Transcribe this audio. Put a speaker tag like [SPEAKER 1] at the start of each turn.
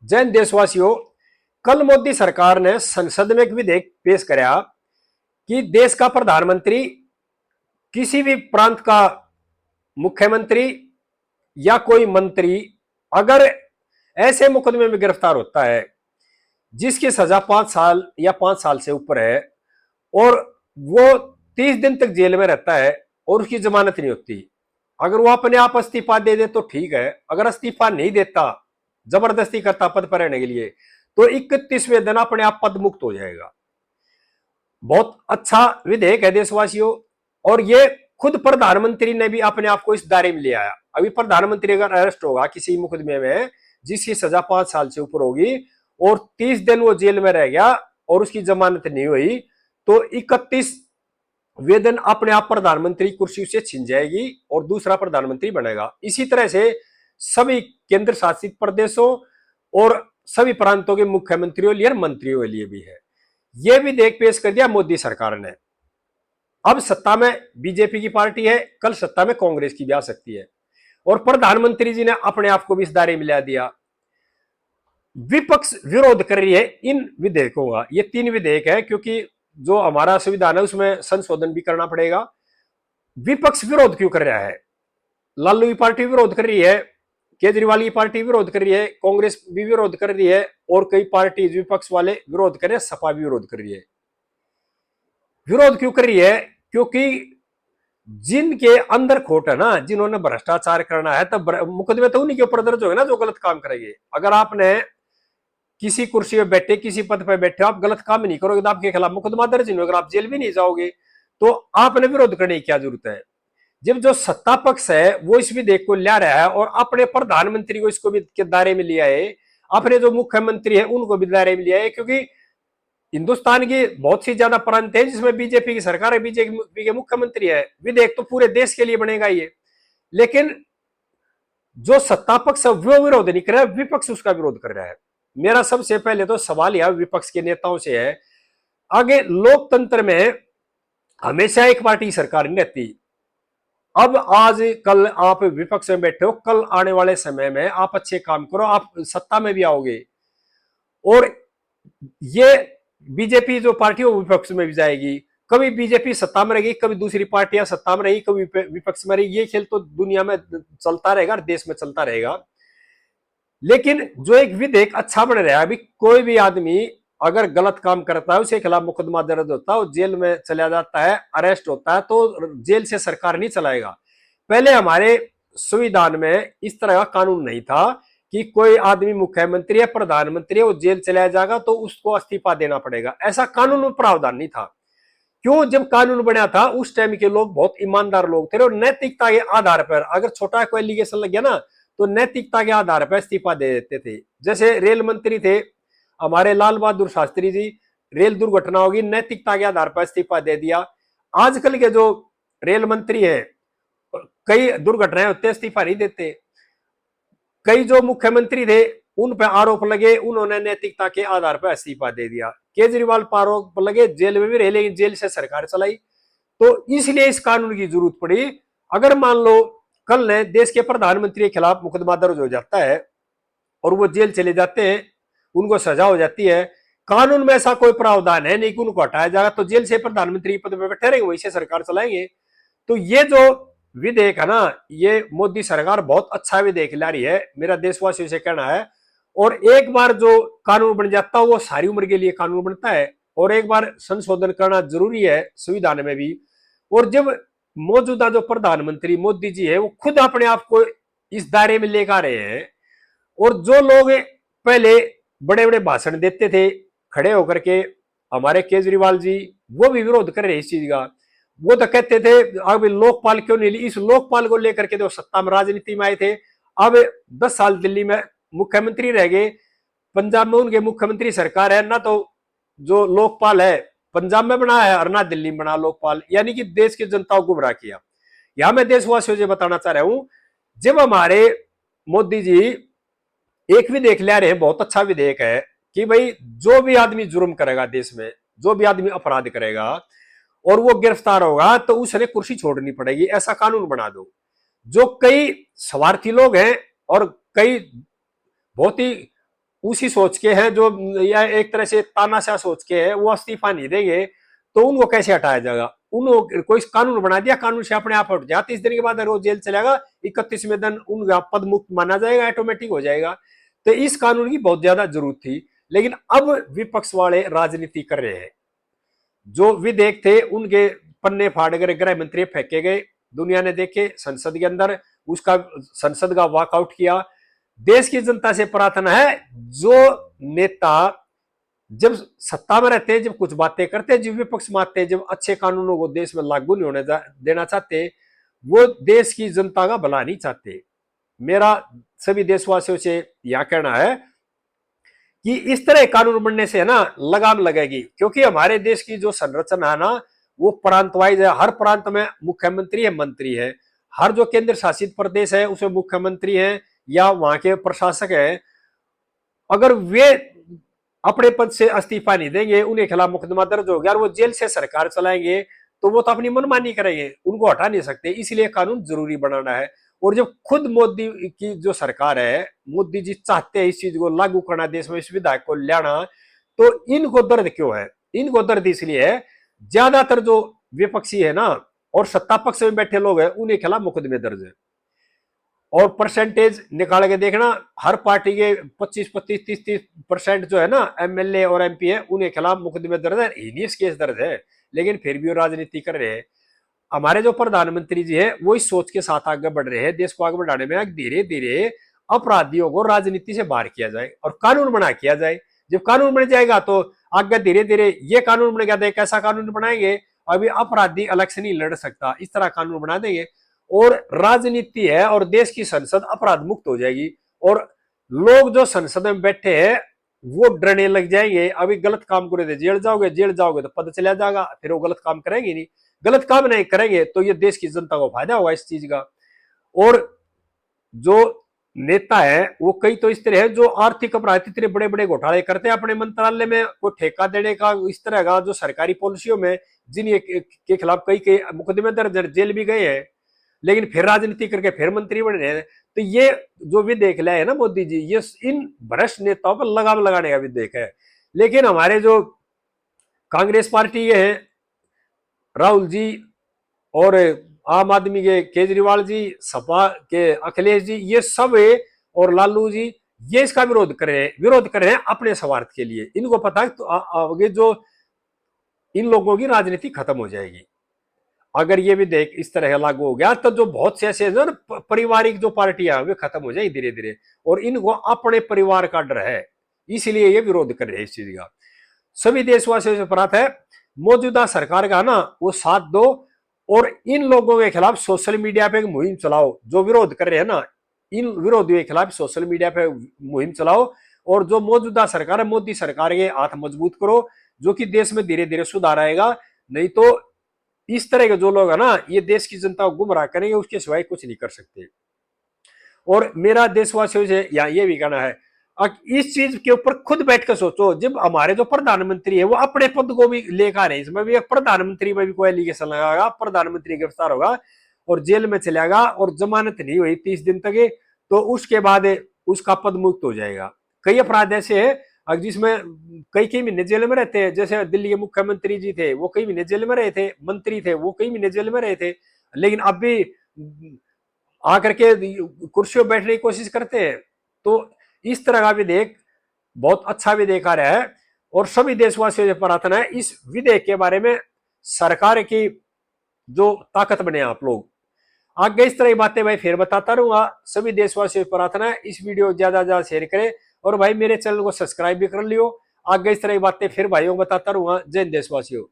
[SPEAKER 1] जय हिंद देशवासियों। कल मोदी सरकार ने संसद में एक विधेयक पेश कराया कि देश का प्रधानमंत्री किसी भी प्रांत का मुख्यमंत्री या कोई मंत्री अगर ऐसे मुकदमे में गिरफ्तार होता है जिसकी सजा 5 साल या 5 साल से ऊपर है और वो 30 दिन तक जेल में रहता है और उसकी जमानत नहीं होती, अगर वो अपने आप इस्तीफा दे दे तो ठीक है। अगर इस्तीफा नहीं देता, जबरदस्ती करता पद पर रहने के लिए, तो 31वें दिन अपने आप पद मुक्त हो जाएगा। बहुत अच्छा विधेयक है देशवासियों। और ये खुद प्रधानमंत्री ने भी अपने आप को इस दायरे में ले आया। अभी प्रधानमंत्री अगर अरेस्ट होगा किसी मुकदमे में जिसकी सजा 5 साल से ऊपर होगी और 30 दिन वो जेल में रह गया और उसकी जमानत नहीं हुई, तो 31वें दिन अपने आप प्रधानमंत्री कुर्सी से छिन जाएगी और दूसरा प्रधानमंत्री बनेगा। इसी तरह से सभी केंद्र शासित प्रदेशों और सभी प्रांतों के मुख्यमंत्रियों लिए मंत्रियों के लिए भी है। यह विधेयक पेश कर दिया मोदी सरकार ने। अब सत्ता में बीजेपी की पार्टी है, कल सत्ता में कांग्रेस की भी आ सकती है और प्रधानमंत्री जी ने अपने आप को भी इस दायरे में ला दिया। विपक्ष विरोध कर रही है इन विधेयकों का। ये 3 विधेयक है क्योंकि जो हमारा संविधान है उसमें संशोधन भी करना पड़ेगा। विपक्ष विरोध क्यों कर रहा है? लालू की पार्टी विरोध कर रही है, केजरीवाल की पार्टी विरोध कर रही है, कांग्रेस भी विरोध कर रही है और कई पार्टी विपक्ष वाले विरोध कर रहे हैं, सपा भी विरोध कर रही है। विरोध क्यों कर रही है? क्योंकि जिनके अंदर खोट है ना, जिन्होंने भ्रष्टाचार करना है, तब मुकदमे तो उन्हीं के ऊपर दर्ज होगा ना जो गलत काम करेंगे। अगर आपने किसी कुर्सी पे बैठे, किसी पद पे बैठे, आप गलत काम नहीं करोगे तो आपके खिलाफ मुकदमा दर्ज नहीं होगा, आप जेल भी नहीं जाओगे, तो आपने विरोध करने की क्या जरूरत है? जब जो सत्ता पक्ष है वो इस विधेयक को ला रहा है और अपने प्रधानमंत्री को इसको भी के दायरे में लिया है, अपने जो मुख्यमंत्री है उनको भी दायरे में लिया है, क्योंकि हिंदुस्तान की बहुत सी ज्यादा प्रांत है जिसमें बीजेपी की सरकार है, बीजेपी के मुख्यमंत्री है। विधेयक तो पूरे देश के लिए बनेगा ये, लेकिन जो सत्ता पक्ष है वो विरोध नहीं कर रहा है, विपक्ष उसका विरोध कर रहा है। मेरा सबसे पहले तो सवाल यह विपक्ष के नेताओं से है, आगे लोकतंत्र में हमेशा एक पार्टी की सरकार नहीं रहती। अब आज कल आप विपक्ष में बैठे हो, कल आने वाले समय में आप अच्छे काम करो, आप सत्ता में भी आओगे और ये बीजेपी जो पार्टी है वो विपक्ष में भी जाएगी। कभी बीजेपी सत्ता में रहेगी, कभी दूसरी पार्टियां सत्ता में रहेगी, कभी विपक्ष में रहेगी। ये खेल तो दुनिया में चलता रहेगा, देश में चलता रहेगा। लेकिन जो एक विधेयक अच्छा बन रहा है, अभी कोई भी आदमी अगर गलत काम करता है उसके खिलाफ मुकदमा दर्ज होता है, वो जेल में चला जाता है, अरेस्ट होता है, तो जेल से सरकार नहीं चलाएगा। पहले हमारे संविधान में इस तरह का कानून नहीं था कि कोई आदमी मुख्यमंत्री है, प्रधानमंत्री है, वो जेल चला जाएगा तो उसको इस्तीफा देना पड़ेगा, ऐसा कानून में प्रावधान नहीं था। क्यों? जब कानून बना था उस टाइम के लोग बहुत ईमानदार लोग थे और नैतिकता के आधार पर अगर छोटा कोई एलिगेशन लग गया ना तो नैतिकता के आधार पर इस्तीफा दे देते थे। जैसे रेल मंत्री थे हमारे लाल बहादुर शास्त्री जी, रेल दुर्घटना होगी, नैतिकता के आधार पर इस्तीफा दे दिया। आजकल के जो रेल मंत्री है, कई दुर्घटनाएं होते इस्तीफा नहीं देते। कई जो मुख्यमंत्री थे उन पर आरोप लगे, उन्होंने नैतिकता के आधार पर इस्तीफा दे दिया। केजरीवाल पर आरोप लगे, जेल में भी रहे, लेकिन जेल से सरकार चलाई। तो इसलिए इस कानून की जरूरत पड़ी। अगर मान लो कल ने देश के प्रधानमंत्री के खिलाफ मुकदमा दर्ज हो जाता है और वो जेल चले जाते हैं, उनको सजा हो जाती है, कानून में ऐसा कोई प्रावधान है नहीं कि उनको हटाया जाएगा, तो जेल से प्रधानमंत्री पद पर बैठे रहेंगे, वहीं से सरकार चलाएंगे। तो ये जो विधेयक है ना, ये मोदी सरकार बहुत अच्छा विधेयक ला रही है, मेरा देशवासियों से कहना है। और एक बार जो कानून बन जाता है वो सारी उम्र के लिए कानून बनता है और एक बार संशोधन करना जरूरी है संविधान में भी। और जब मौजूदा जो प्रधानमंत्री मोदी जी है वो खुद अपने आप को इस दायरे में लेकर आ रहे हैं और जो लोग पहले बड़े बड़े भाषण देते थे खड़े होकर के, हमारे केजरीवाल जी, वो भी विरोध कर रहे इस चीज का। वो तो कहते थे अब लोकपाल क्यों नहीं ली, इस लोकपाल को लेकर के तो सत्ता में राजनीति में आए थे। अब 10 साल दिल्ली में मुख्यमंत्री रह गए, पंजाब में उनके मुख्यमंत्री सरकार है ना, तो जो लोकपाल है पंजाब में बना है और ना दिल्ली में बना लोकपाल, यानी कि देश की जनता को गुमराह किया। यहां मैं देशवासियों से बताना चाह रहा हूं, जब हमारे मोदी जी एक विधेयक ला रहे हैं, बहुत अच्छा विधेयक है कि भाई जो भी आदमी जुर्म करेगा देश में, जो भी आदमी अपराध करेगा और वो गिरफ्तार होगा तो उसने कुर्सी छोड़नी पड़ेगी, ऐसा कानून बना दो। जो कई स्वार्थी लोग हैं और कई बहुत ही उसी सोच के हैं जो, या एक तरह से तानाशाह सोच के है, वो इस्तीफा नहीं देंगे तो उनको कैसे हटाया जाएगा। उनको कोई कानून बना दिया, कानून से अपने आप हट जाए, 30 दिन के बाद रोज जेल चलेगा, 31वें दिन उनका पद मुक्त माना जाएगा, ऑटोमेटिक हो जाएगा। तो इस कानून की बहुत ज्यादा जरूरत थी, लेकिन अब विपक्ष वाले राजनीति कर रहे हैं। जो विधेयक थे उनके पन्ने फाड़ कर गृह मंत्री फेंके गए, दुनिया ने देखे संसद के अंदर, उसका संसद का वॉकआउट किया। देश की जनता से प्रार्थना है, जो नेता जब सत्ता में रहते हैं, जब कुछ बातें करते हैं, जब विपक्ष में आते हैं, जब अच्छे कानूनों को देश में लागू नहीं होने देना चाहते, वो देश की जनता का भला नहीं चाहते। मेरा सभी देशवासियों से यह कहना है कि इस तरह कानून बनने से है ना लगाम लगेगी, क्योंकि हमारे देश की जो संरचना है ना, वो प्रांत वाइज है। हर प्रांत में मुख्यमंत्री है, मंत्री है। हर जो केंद्र शासित प्रदेश है उसमें मुख्यमंत्री है या वहां के प्रशासक है। अगर वे अपने पद से इस्तीफा नहीं देंगे, उन्हें खिलाफ मुकदमा दर्ज हो गया और वो जेल से सरकार चलाएंगे, तो वो तो अपनी मनमानी करेंगे, उनको हटा नहीं सकते। इसलिए कानून जरूरी बनाना है। और जब खुद मोदी की जो सरकार है, मोदी जी चाहते हैं इस चीज को लागू करना, देश में इस विधायक को लाना, तो इनको दर्द क्यों है? इनको दर्द इसलिए है, ज्यादातर जो विपक्षी है ना और सत्ता पक्ष में बैठे लोग हैं, उन्हें खिलाफ मुकदमे दर्ज है। और परसेंटेज निकाल के देखना, हर पार्टी के 25-25, 30-30% जो है ना एमएलए और एमपी है, उन्हें खिलाफ मुकदमे दर्ज है, हीनियस केस दर्ज है। लेकिन फिर भी वो राजनीति कर रहे हैं। हमारे जो प्रधानमंत्री जी है वो इस सोच के साथ आगे बढ़ रहे हैं, देश को आगे बढ़ाने में, धीरे धीरे अपराधियों को राजनीति से बाहर किया जाए और कानून बना किया जाए। जब कानून बन जाएगा तो आगे धीरे धीरे ये कानून बन गया, कैसा कानून बनाएंगे, अभी अपराधी अलग से नहीं लड़ सकता, इस तरह कानून बना देंगे और राजनीति है और देश की संसद अपराध मुक्त हो जाएगी। और लोग जो संसद में बैठे हैं वो डरने लग जाएंगे, अभी गलत काम करे थे जेल जाओगे, जेल जाओगे तो पद चला जाएगा, फिर वो गलत काम करेंगे नहीं। गलत काम नहीं करेंगे तो ये देश की जनता को फायदा होगा इस चीज का। और जो नेता है वो कई तो इस तरह है जो आर्थिक अपराध इतने बड़े बड़े घोटाले करते हैं अपने मंत्रालय में, कोई ठेका देने का, इस तरह का जो सरकारी पॉलिसियों में, जिन के खिलाफ कई के मुकदमे दर्ज, जेल भी गए हैं, लेकिन फिर राजनीति करके फिर मंत्री बन रहे हैं। तो ये जो विधेयक लाए है ना मोदी जी, ये इन भ्रष्ट नेताओं पर लगाम लगाने का विधेयक है। लेकिन हमारे जो कांग्रेस पार्टी के हैं, राहुल जी और आम आदमी के केजरीवाल जी, सपा के अखिलेश जी, ये सब है, और लालू जी, ये इसका विरोध कर रहे हैं अपने स्वार्थ के लिए। इनको पता है तो आगे जो इन लोगों की राजनीति खत्म हो जाएगी अगर ये विधेयक इस तरह लागू हो गया, तो जो बहुत से ऐसे पारिवारिक जो पार्टियां वे खत्म हो जाएगी धीरे धीरे, और इनको अपने परिवार का डर है, इसलिए ये विरोध कर रहे हैं इस चीज का। सभी देशवासियों से प्रार्थना है, मौजूदा सरकार का ना वो साथ दो और इन लोगों के खिलाफ सोशल मीडिया पे मुहिम चलाओ। जो विरोध कर रहे हैं ना, इन विरोधियों के खिलाफ सोशल मीडिया पे मुहिम चलाओ, और जो मौजूदा सरकार है, मोदी सरकार के हाथ मजबूत करो, जो कि देश में धीरे धीरे सुधार आएगा। नहीं तो इस तरह के जो लोग है ना, ये देश की जनता को गुमराह करेंगे, उसके सिवाय कुछ नहीं कर सकते। और मेरा देशवासियों से यहाँ ये भी कहना है, इस चीज के ऊपर खुद बैठकर सोचो। जब हमारे जो प्रधानमंत्री है वो अपने पद को भी लेकर रहे, इसमें भी प्रधानमंत्री में भी कोई एलिगेशन लगाएगा, प्रधानमंत्री गिरफ्तार होगा और जेल में चलेगा और जमानत नहीं हुई 30 दिन तक, तो उसके बाद उसका पद मुक्त हो जाएगा। कई अपराध ऐसे है जिसमें कई कई महीने जेल में रहते हैं, जैसे दिल्ली के मुख्यमंत्री जी थे, वो कई महीने जेल में रहे थे, मंत्री थे वो कई महीने जेल में रहे थे, लेकिन अब भी आकर के कुर्सियों बैठने की कोशिश करते हैं। तो इस तरह का विधेयक बहुत अच्छा विधेयक आ रहा है, और सभी देशवासियों से प्रार्थना है इस विधेयक के बारे में सरकार की जो ताकत बने आप लोग आगे। इस तरह की बातें भाई फिर बताता रहूंगा। सभी देशवासियों से प्रार्थना है इस वीडियो ज्यादा ज्यादा शेयर करें, और भाई मेरे चैनल को सब्सक्राइब भी कर लियो। आगे इस तरह की बातें फिर भाइयों को बताता रहूंगा। जय हिंद देशवासियों।